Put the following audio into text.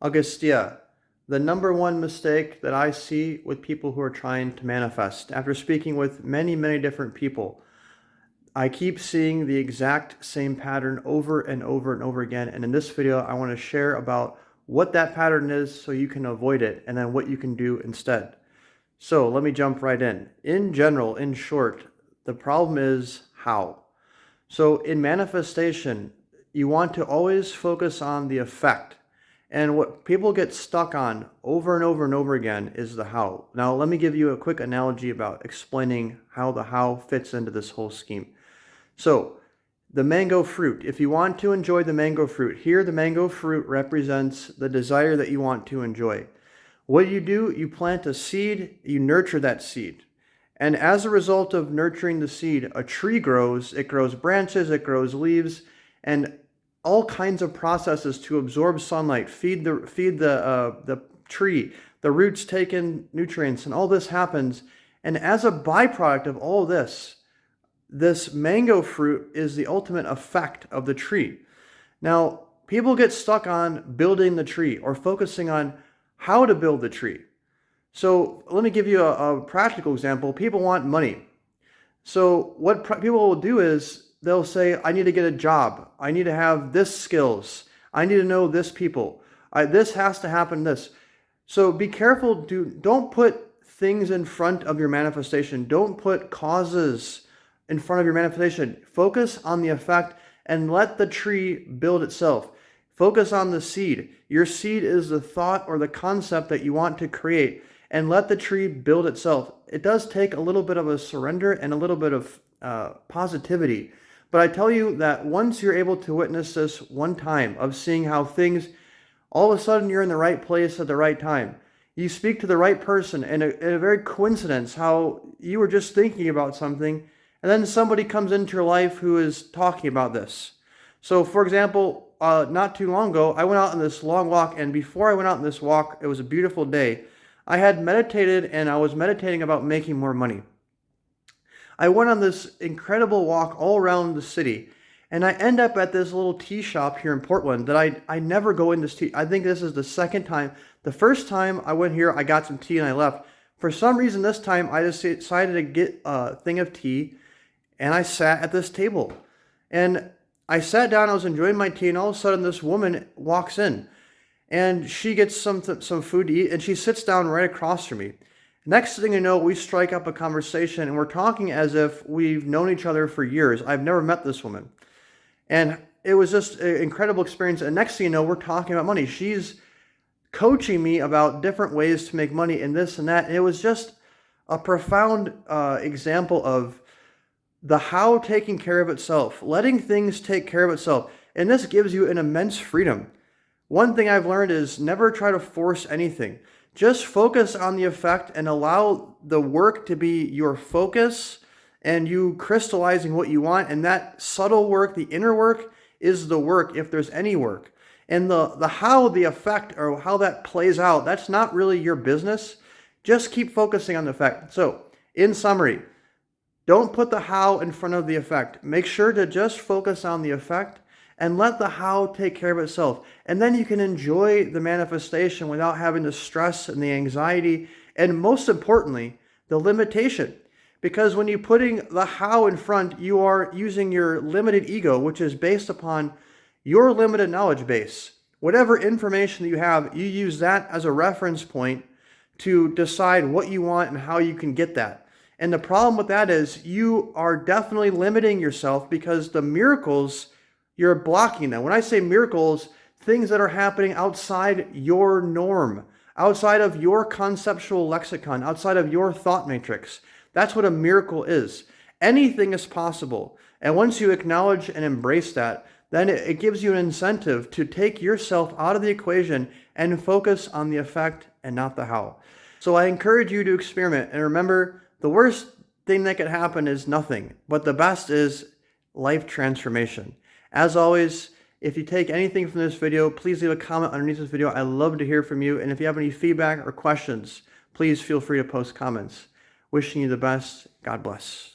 Augustia, the number one mistake that I see with people who are trying to manifest, after speaking with many, many different people, I keep seeing the exact same pattern over and over and over again. And in this video, I want to share about what that pattern is so you can avoid it and then what you can do instead. So let me jump right in. In general, in short, the problem is how. So in manifestation, you want to always focus on the effect. And what people get stuck on over and over and over again is the how. Now, let me give you a quick analogy about explaining how the how fits into this whole scheme. So, the mango fruit. If you want to enjoy the mango fruit, here the mango fruit represents the desire that you want to enjoy. What do? You plant a seed, you nurture that seed. And as a result of nurturing the seed, a tree grows. It grows branches, it grows leaves, and all kinds of processes to absorb sunlight, feed the tree. The roots take in nutrients, and all this happens. And as a byproduct of all this, this mango fruit is the ultimate effect of the tree. Now, people get stuck on building the tree or focusing on how to build the tree. So let me give you a practical example. People want money. So what people will do is they'll say, I need to get a job. I need to have this skills. I need to know this people. This has to happen, this. So be careful. Don't put things in front of your manifestation. Don't put causes in front of your manifestation. Focus on the effect and let the tree build itself. Focus on the seed. Your seed is the thought or the concept that you want to create, and let the tree build itself. It does take a little bit of a surrender and a little bit of positivity. But I tell you that once you're able to witness this one time of seeing how things, all of a sudden you're in the right place at the right time. You speak to the right person, and a very coincidence how you were just thinking about something, and then somebody comes into your life who is talking about this. So for example, not too long ago, I went out on this long walk, and before I went out on this walk, it was a beautiful day. I had meditated, and I was meditating about making more money. I went on this incredible walk all around the city, and I end up at this little tea shop here in Portland that I never go in this tea. I think this is the second time. The first time I went here, I got some tea and I left. For some reason this time, I just decided to get a thing of tea, and I sat at this table. And I sat down, I was enjoying my tea, and all of a sudden this woman walks in. And she gets some food to eat, and she sits down right across from me. Next thing you know, we strike up a conversation, and we're talking as if we've known each other for years. I've never met this woman. And it was just an incredible experience. And next thing you know, we're talking about money. She's coaching me about different ways to make money and this and that. And it was just a profound example of the how taking care of itself, letting things take care of itself. And this gives you an immense freedom. One thing I've learned is never try to force anything. Just focus on the effect and allow the work to be your focus and you crystallizing what you want. And that subtle work, the inner work, is the work if there's any work. And the how, the effect, or how that plays out, that's not really your business. Just keep focusing on the effect. So, in summary, don't put the how in front of the effect. Make sure to just focus on the effect and let the how take care of itself. And then you can enjoy the manifestation without having the stress and the anxiety, and most importantly, the limitation. Because when you're putting the how in front, you are using your limited ego, which is based upon your limited knowledge base. Whatever information that you have, you use that as a reference point to decide what you want and how you can get that. And the problem with that is you are definitely limiting yourself, because the miracles, you're blocking them. When I say miracles, things that are happening outside your norm, outside of your conceptual lexicon, outside of your thought matrix. That's what a miracle is. Anything is possible. And once you acknowledge and embrace that, then it gives you an incentive to take yourself out of the equation and focus on the effect and not the how. So I encourage you to experiment. And remember, the worst thing that could happen is nothing, but the best is life transformation. As always, if you take anything from this video, please leave a comment underneath this video. I love to hear from you. And if you have any feedback or questions, please feel free to post comments. Wishing you the best. God bless.